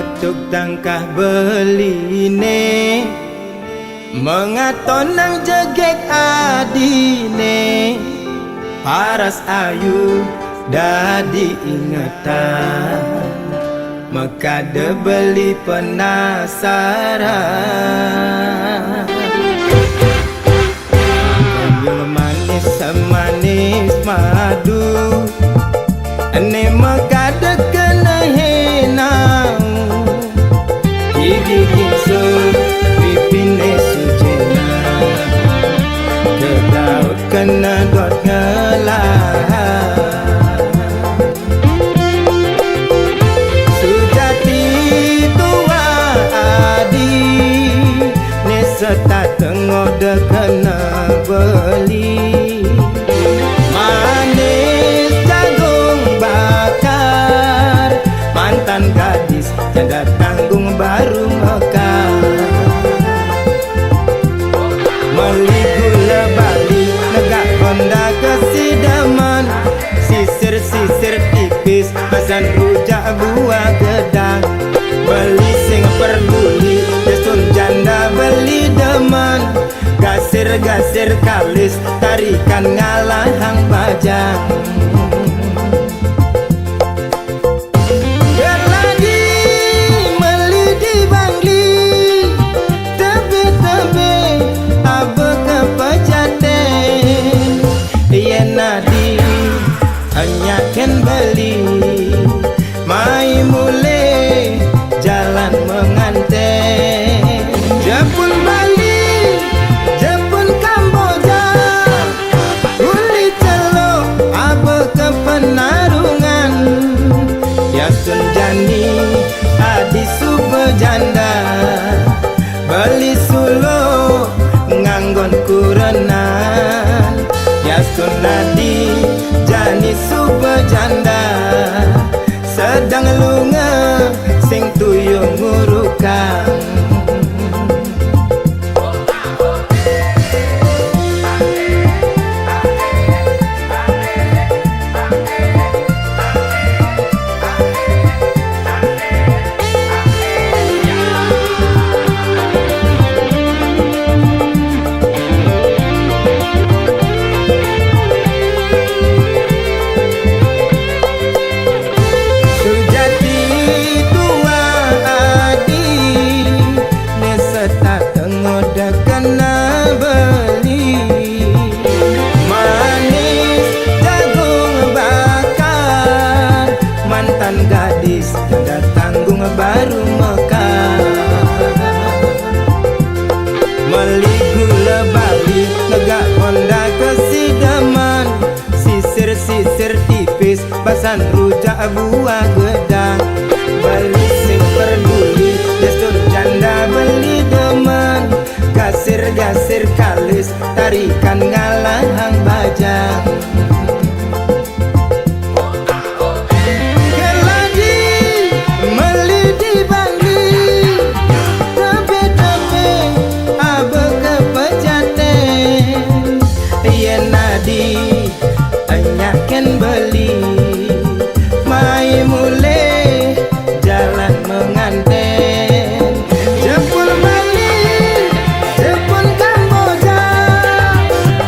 ngetuk tangkah beline, mengaton nang jegek adine, paras ayu dadi ingetan, mekade beli penasaran. Yang manis semanis madu, ane mekade kena henau, gigi gingsu pipine sujena, kedaut kena dot ngelah. Sujati tua adi, neseta tengode kena beli, manis jagung bakar, mantan gadis janda tanggung baru mekar. Meli gula bali negak Honda kesidaman, sisir-sisir tipis pasan rujak buah gedang. Beli sing perduli desun janda beli demen, gasir-gasir kalis tarikan ngalahang bajang. Gerladi meli di bangli, tebe-tebe abe kepejaten, yen nadi hanya ken beli, mai mule jalan menganten. Jepun Bali, Jepun Kamboja, uli celok abe ke penarungan, yasun jani adi sube janda, beli sulo nganggon kurenan, yasun nadi jani sube janda, sedang lunga sing tuyung ngurukang. Gadis janda tanggung baru mekar, meli gula bali negak Honda kesidaman, sisir-sisir tipis pasan rujak buah gedang. Beli sing perduli destur janda beli demen, gasir-gasir kalis tarikan ngalahang bajang. Anyaken beli, mai mule jalan menganten. Jepun Bali, Jepun Kamboja,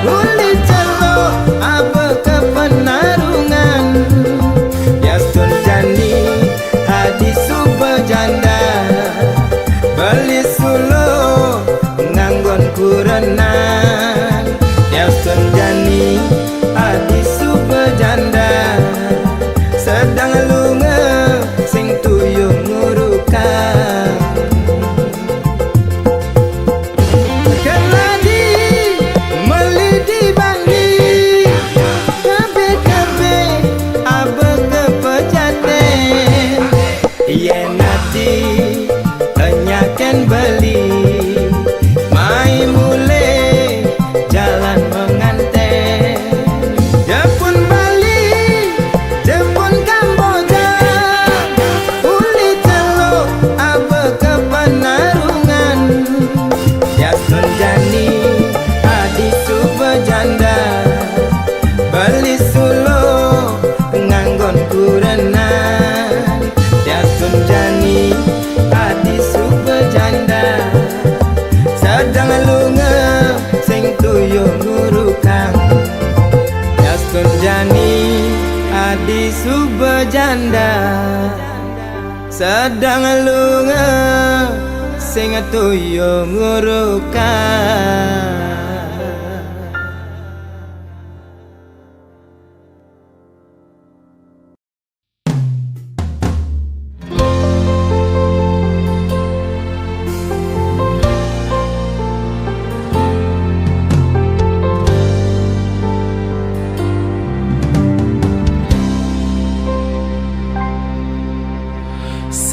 uli celok di subajanda sedang lunga sing toyo ngurukan.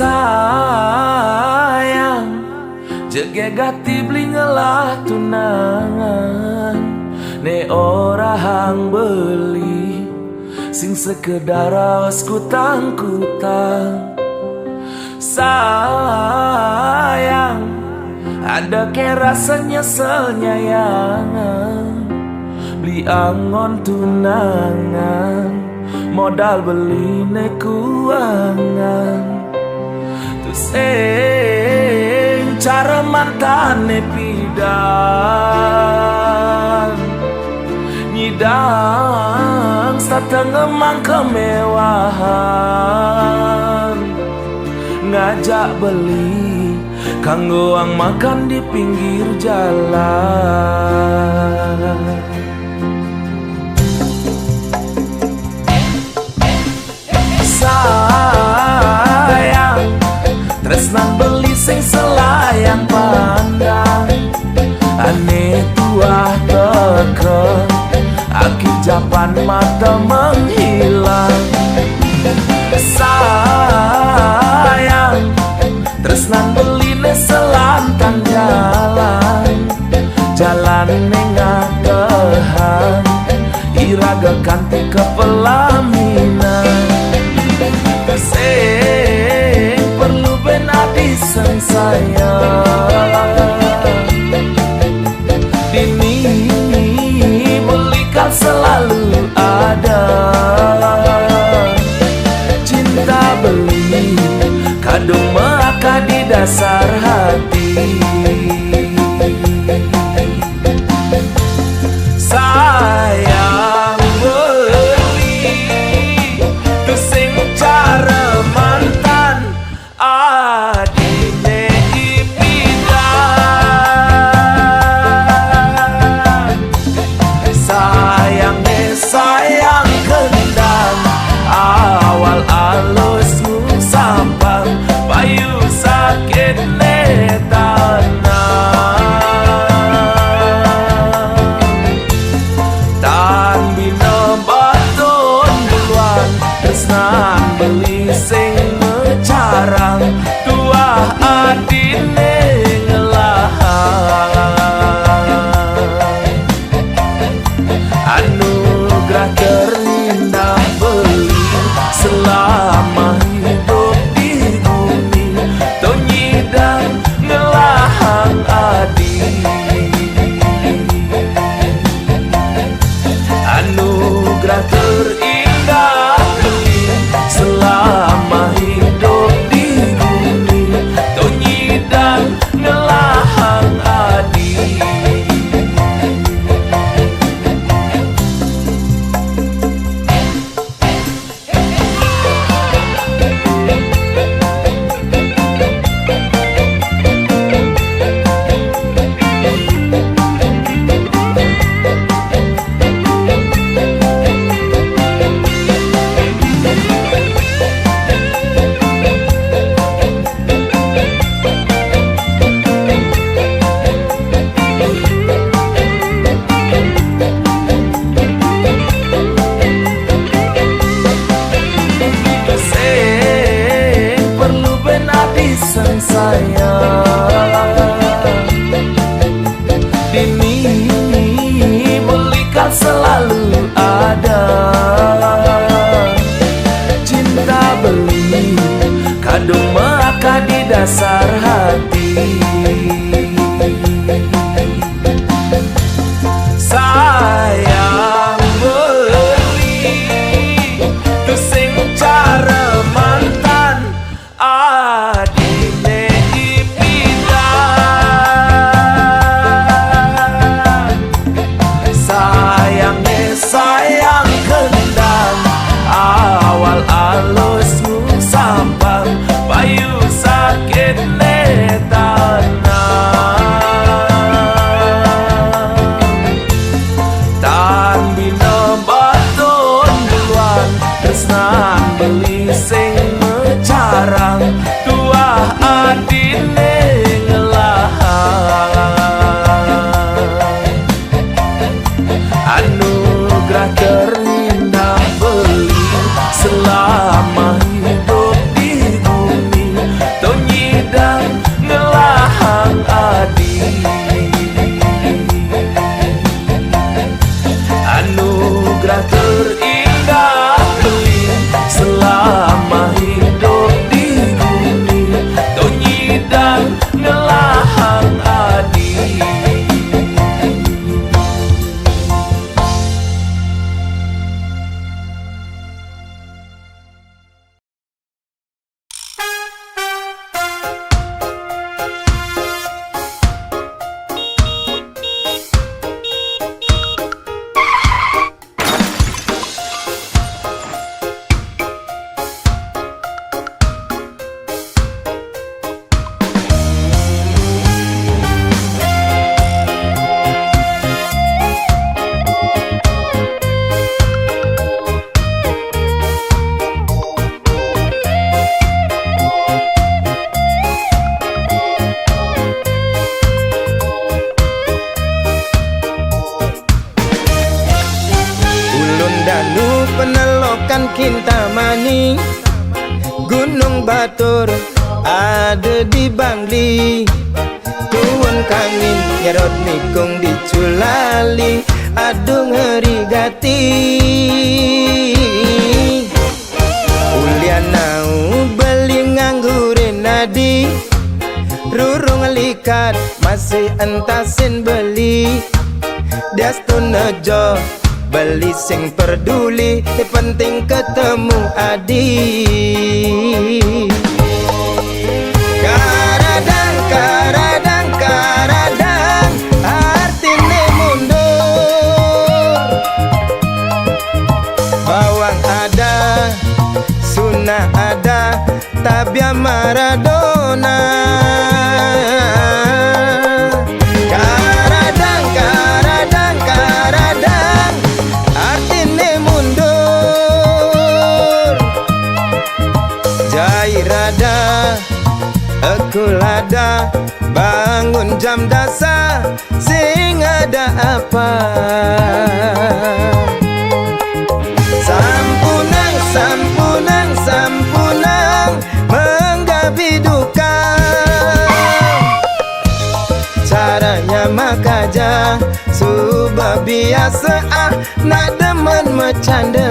Sayang, jegegati beli ngelah tunangan, ne ora hang beli, sing sekedar awas kutang-kutang. Sayang, ada ke rasa nyesel nyayangan, beli angon tunangan, modal beli ne kuangan. Sing cara mantane pidan nyidang satengemang kemewahan, ngajak beli kanggo ang makan di pinggir jalan. Tresnan beli sing selayang pandang, ane tuah teke aki japan mata menghilang. Sayang, tresnan beli ne selantang jalan, jalan nengatehan iraga kanti ke pelaminan. Sing perlu benadi sayang, dini belikan selalu ada. Cinta beli kadung maka di dasar hati. Sayang beli tu sing cara mantan adine ipida. ikan Kintamani, Gunung Batur ada di Bangli, Tuwon Kangin Nyerot Nikung di Culali, aduh ngeri gati. Ulianau beli nganggurin nadi, rurung likat masih entasin beli. Diastun nejo beli sing peduli, penting ketemu adi. Karadang, karadang, karadang, artine mundur. Bawang ada, sunnah ada, tabia Maradona. Karadang, karadang, karadang, artine mundur. Jairada, Ekulada, bangun jam dasar, sing ada apa? Sampunang, sampunang, sampunang, menggabi duka. Caranya makaja, subah biasa nak demen bercanda.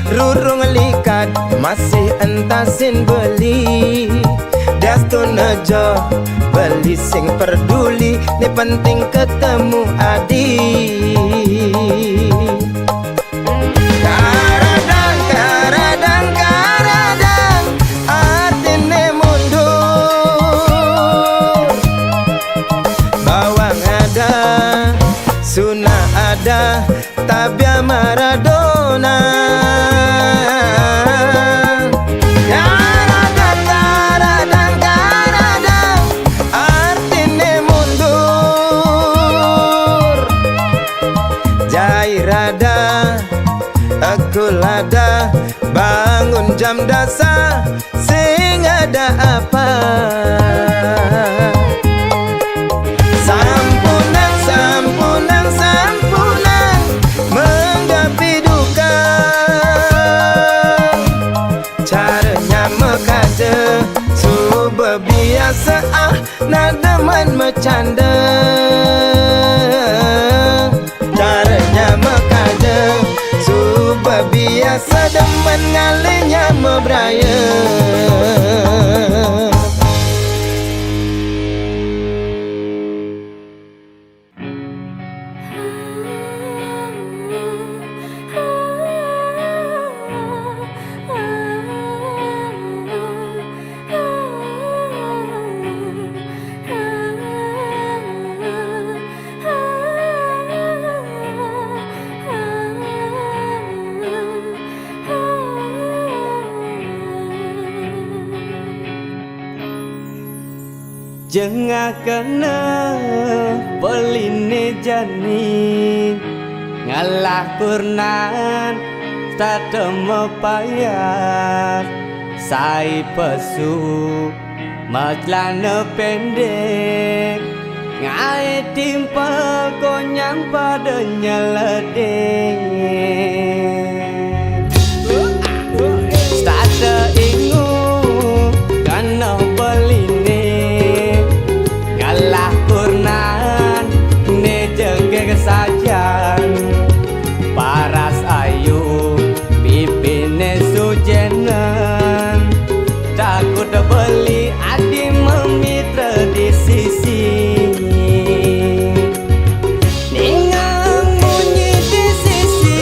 Rurung likat masih entasin beli. Diastun nejo beli sing peduli, ni penting ketemu adi. Karadang, karadang, karadang, artine mundur. Bawang ada, sunnah ada, tabia Maradona. Karadang, karadang, karadang, artine mundur. Jairada, Ekulada, bangun jam dasar, sing ada apa? Sampunang, sampunang, sampunang, menggapi duka. Caranya mekaje, subah biasa nak demen bercanda. Caranya mekaje, subah biasa demen ngalinya mebraya. Jengah kena peline jani, ngalah kurnan tak temu payah. Sai pesu macelana pendek, ngai timpa konyang padanya ledek. Start ingu kana peline, ngalah kurnan ne jengke kesajan. Paras ayu pipine sujenan, takut beli adi memitra di sisi. Ningang bunyi di sisi,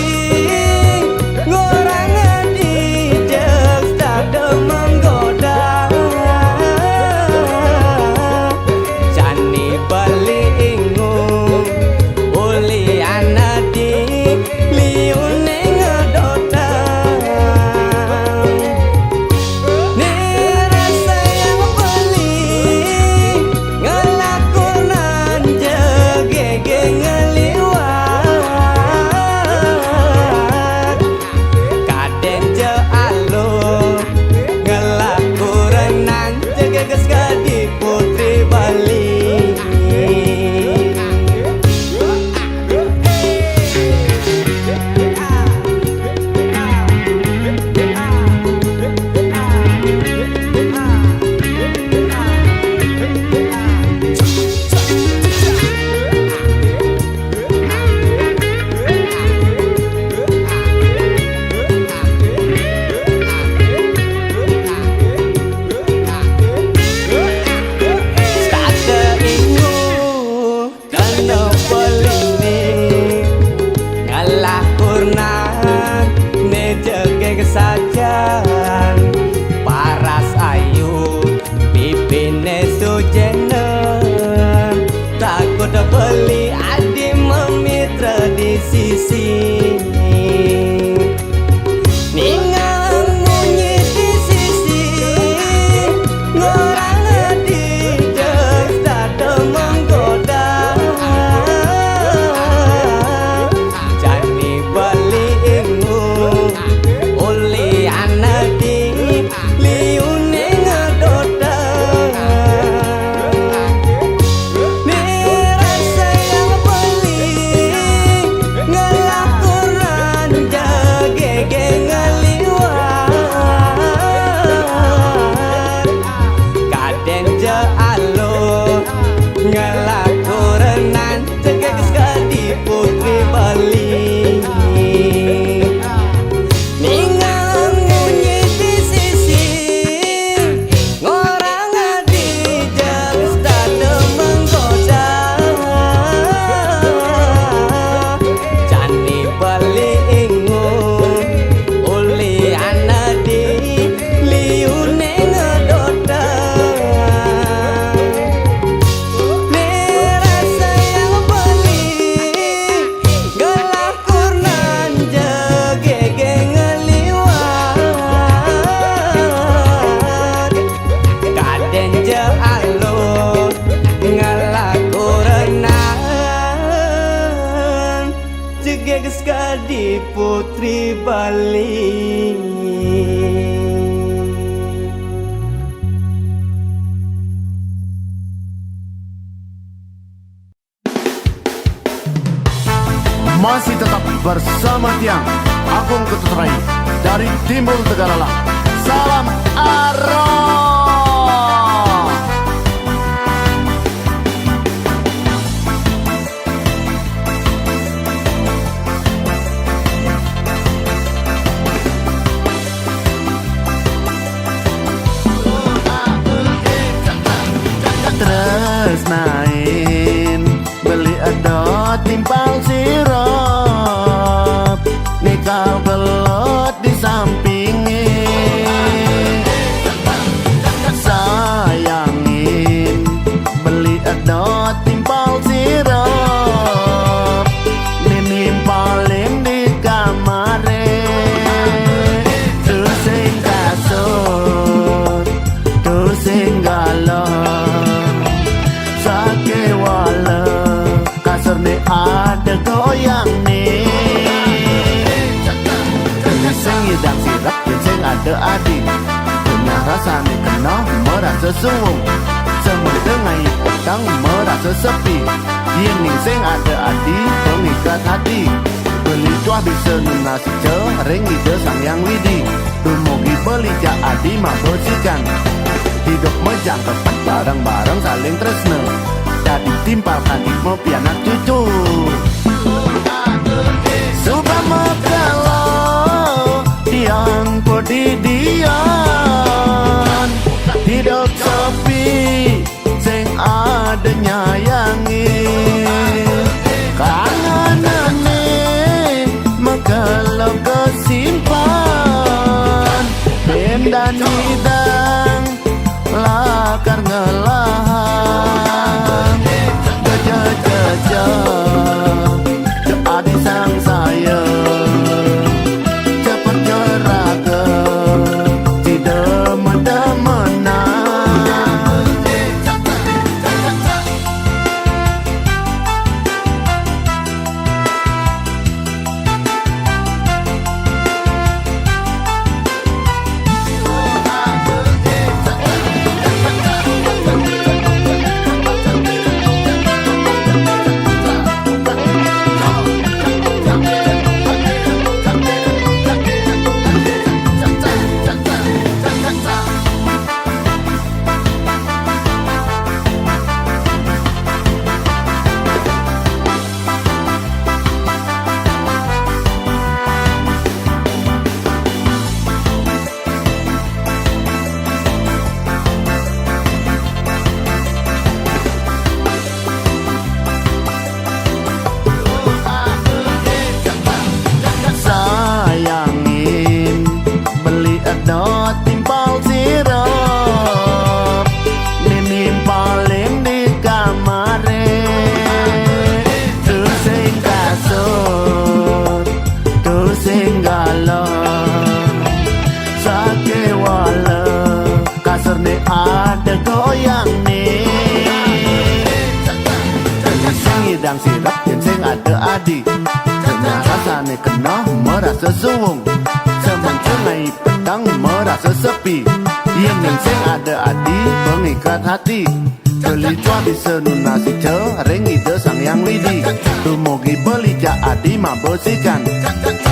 sisi Ningang munyi di sisi Ngorang di jeng tada menggoda Jani bali ingu Uli anadi liune ngedoda Nirasa yang beli ngelakuran jagege ngeliwat Kaden je alo ngelakuran jagege sekali putri Bali Ningang munyi di sisi Ngorang di jeng tada menggoda Jani bali ingu Uli anadi liune ngedoda Nirasa yang beli ngelakuran jagege ngeliwat Kaden je alun ngelakurenan jagege sekali putri Bali Masih tetap bersama Tiang Agung Ketutrai dari Timbul Tegalala. Salam arah. Terus main beli edot timpal sirop nikah belot di sampingnya sayangin beli edot timpal sirop nimpalin di kamare terus sing kasur terus sing galon sake wala kasur ni ada goyang nih sing hidang sirap dan sing ada adik punya rasa nih kena merasa suwung semua dengai petang merasa sepi yang sing ada adik pengikat hati beli tuah bisa nasi cereng ide sang yang widi tumugi beli ja adi mah bersihkan hidup mejang tepat bareng-bareng saling tresna jadi timpal kaki mau pianak cucu Subah mekalo tiang pedidian hidup sepi sing ada nyayangi kangenane mekalo kesimpan ben dan hidang lakar ngelahan jajah adi sang sayang adik. Tengah rasanya kena merasa suwung, semencengai petang merasa sepi. Yang sing ada adik pengikat hati. Beli cua bisa lunasi cereng ide sang yang widi. Tumugi beli ja adi mabersihkan.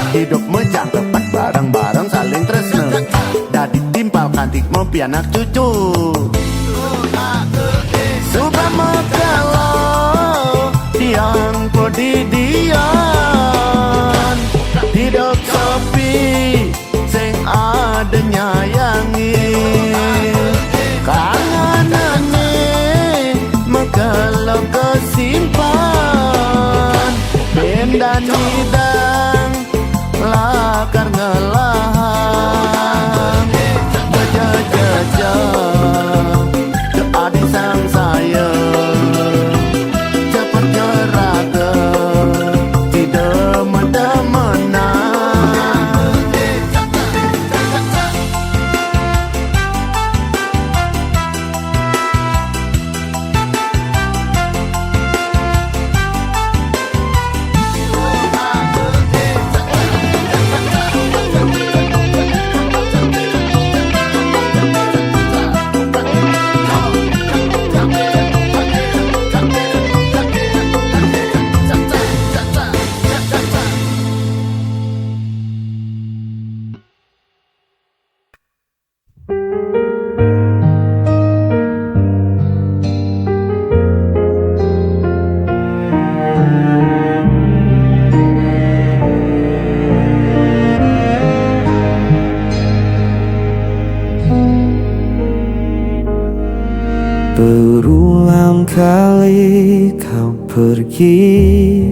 Hidup mejang tepat bareng-bareng saling tresna. Dadi timpal kantik mempi anak cucu. Sudah mekalau diang pedidian. Hidup sepi sing ada nyayangi. Kangenane kalau kesimpan Ben dan hidang lakar ngelahang Jajah-jajah Adi sang sayang Cepat nyeraga Tidak menang. Berulang kali kau pergi,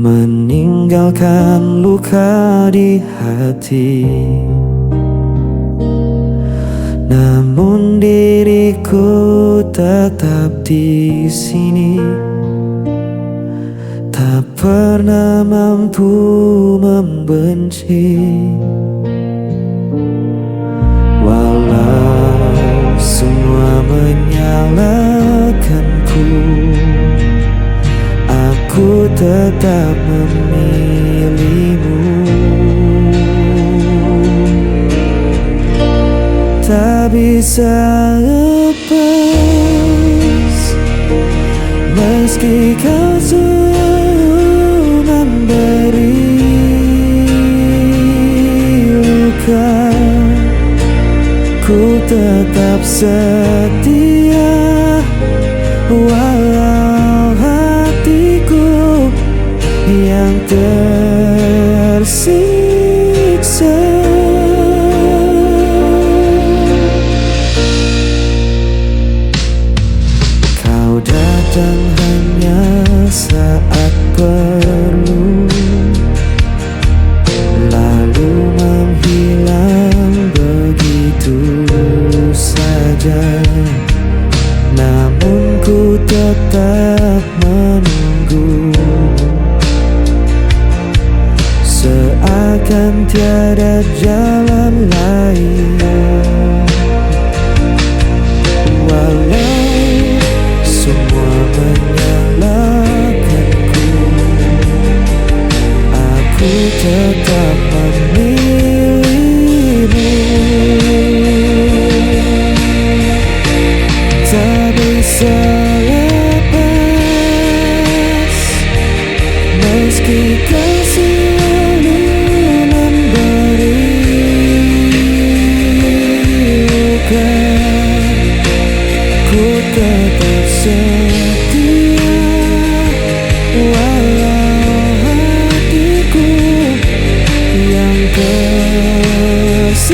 meninggalkan luka di hati. Namun diriku tetap di sini, tak pernah mampu membenci. Walau semua menyalahkanku, aku tetap memilihmu. Tak bisa lepas meski kau selalu memberi luka. Ku tetap setia walau hatiku yang tersiksa. Kau datang hanya saat perlu, lalu menghilang begitu saja. Namun ku tetap menunggu, seakan tiada jalan lain. Walau semua menyalahkanku, aku tetap memilihmu. Tak bisa lepas meski kau selalu memberi luka. Ku tetap setia walau hatiku yang tersiksa.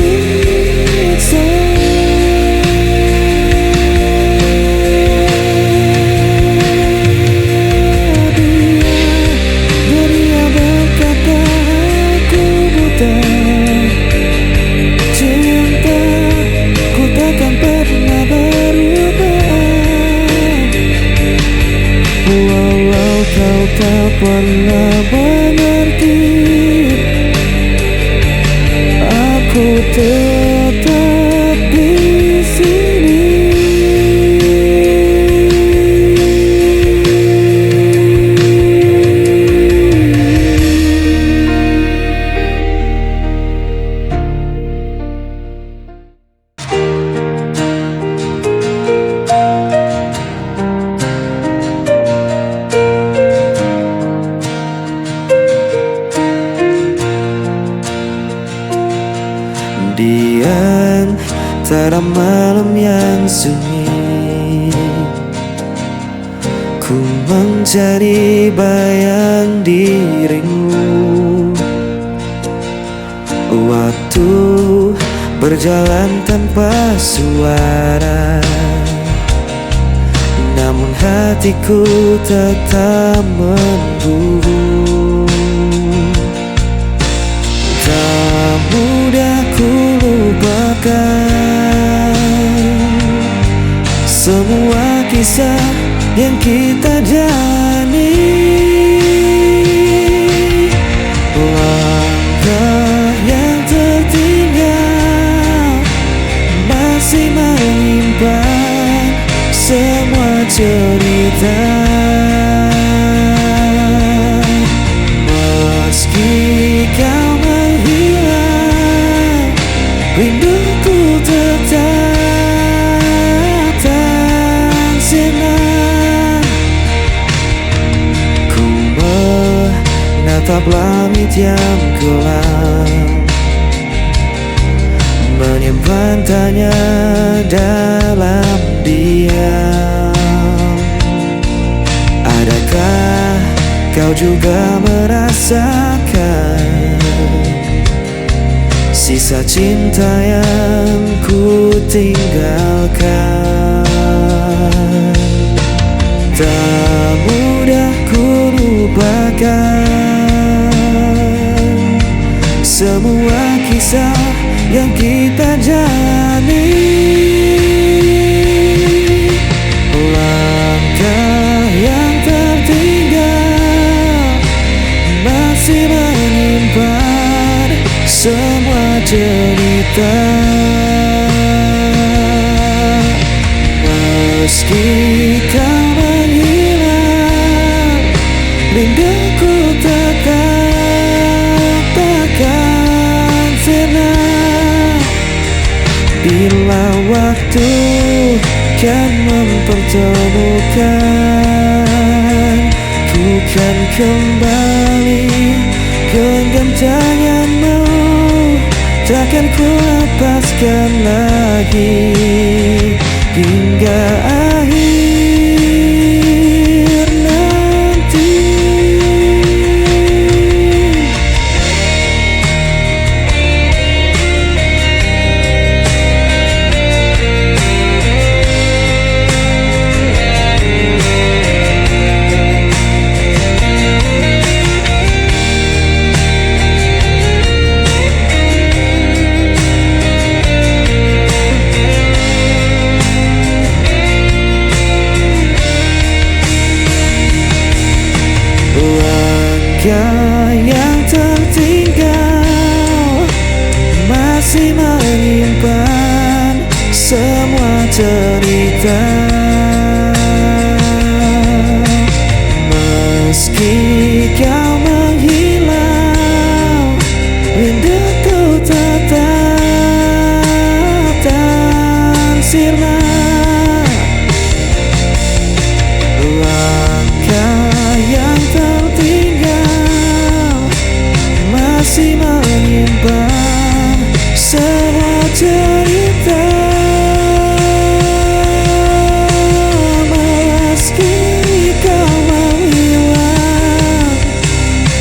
Dia berkata aku buta, cinta ku takkan pernah berubah. Walau kau tak pernah mengerti, aku tetap di sini. di antara malam yang sunyi, ku mencari bayang dirimu. Waktu berjalan tanpa suara, namun hatiku tetap memburu. Tak mudah ku lupakan semua kisah yang kita jalani. Langkah yang tertinggal masih menyimpan semua cerita. Meski kau menghilang, rinduku tetap tak sirna. Ku menatap langit yang gelap, menyimpan tanya dalam diam. Adakah kau juga merasakan sisa cinta yang ku tinggalkan? Tak mudah ku lupakan semua kisah yang kita jalani. Langkah yang tertinggal masih menyimpan semua cerita. Meski kau menghilang, rinduku tetap takkan sirna. Bila waktu kan mempertemukan, ku kan kembali genggam tanganmu. Takkan ku lepaskan lagi hingga akhir nanti. Langkah yang tertinggal masih menyimpan semua cerita. Meski kau menghilang, rinduku tetap tak sirna. Langkah yang tertinggal masih menyimpan semua cerita. Meski kau menghilang,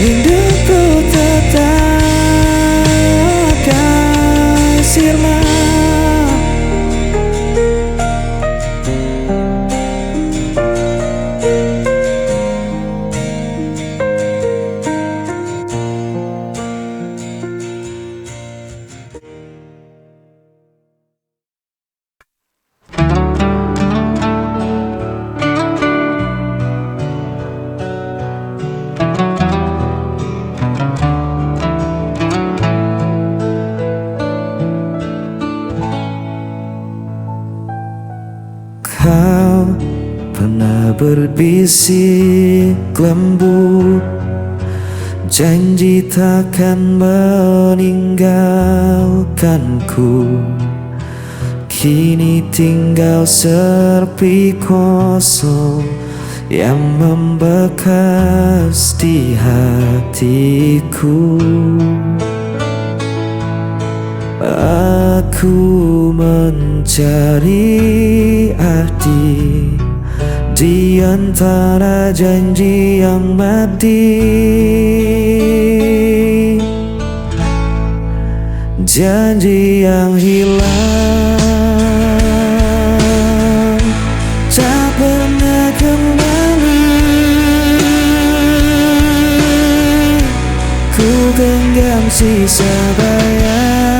rinduku tetap kan sirna. Kau pernah berbisik lembut, janji takkan meninggalkanku. Kini tinggal sepi kosong yang membekas di hatiku. Aku mencari arti di antara janji yang mati, janji yang hilang tak pernah kembali. Ku genggam sisa bayang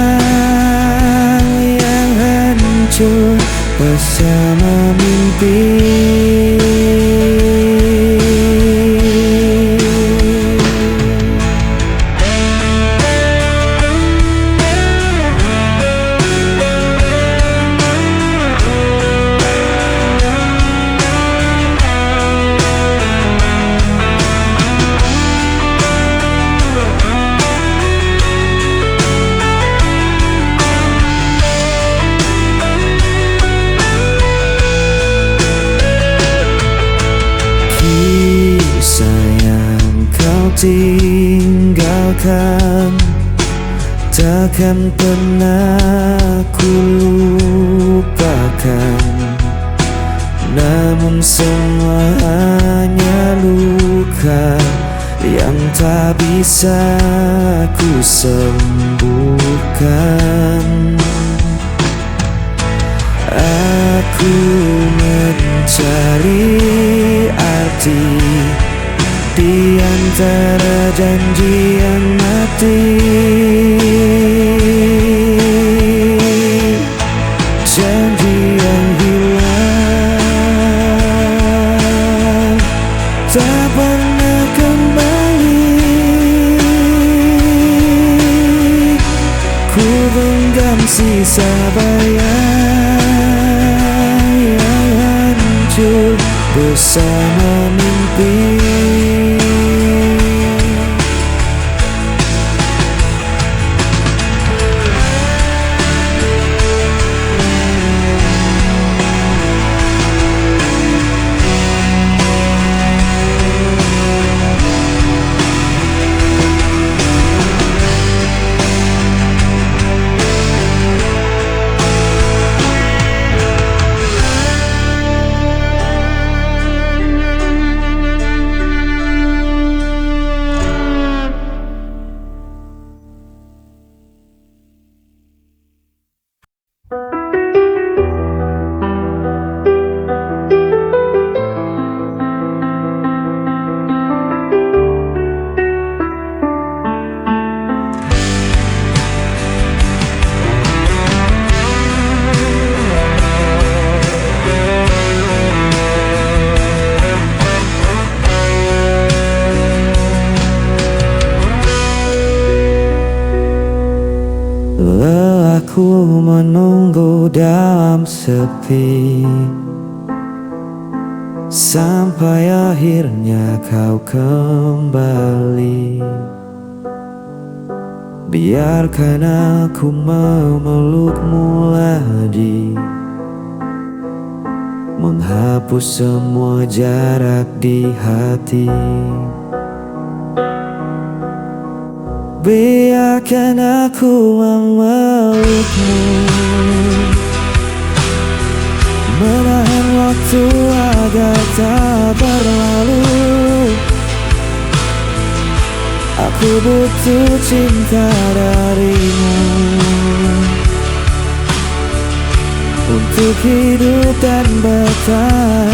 yang hancur bersama mimpi. Tinggalkan takkan pernah ku lupakan, namun semua hanya luka yang tak bisa ku sembuhkan. Aku mencari arti di antara janji yang mati, janji yang hilang tak pernah kembali. Ku genggam sisa bayang yang hancur bersama mimpi. Aku menunggu dalam sepi sampai akhirnya kau kembali. Biarkan aku memelukmu lagi, menghapus semua jarak di hati. Biarkan aku memelukmu, menahan waktu agar tak berlalu. Aku butuh cinta darimu untuk hidup dan bertahan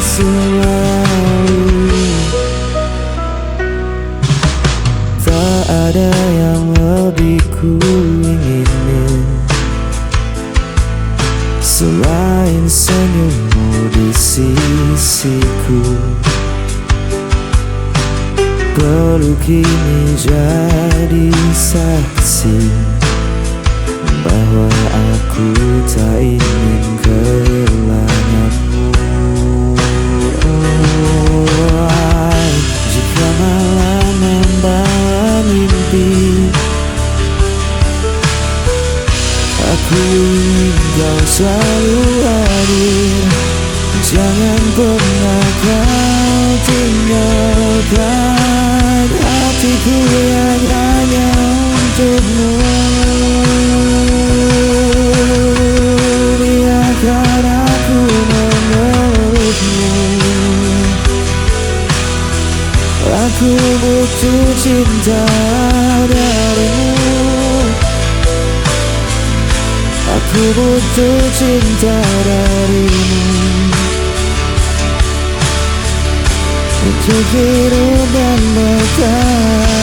selalu. Tak ada yang lebih ku inginin selain senyummu di sisiku. Peluk ini jadi saksi bahwa aku tak ingin kehilanganmu. Jika malam membawa mimpi, aku ingin kau selalu hadir. Jangan pernah kau tinggalkan hatiku yang hanya untukmu. Aku butuh cinta darimu. Aku butuh cinta darimu untuk hidup dan bertahan.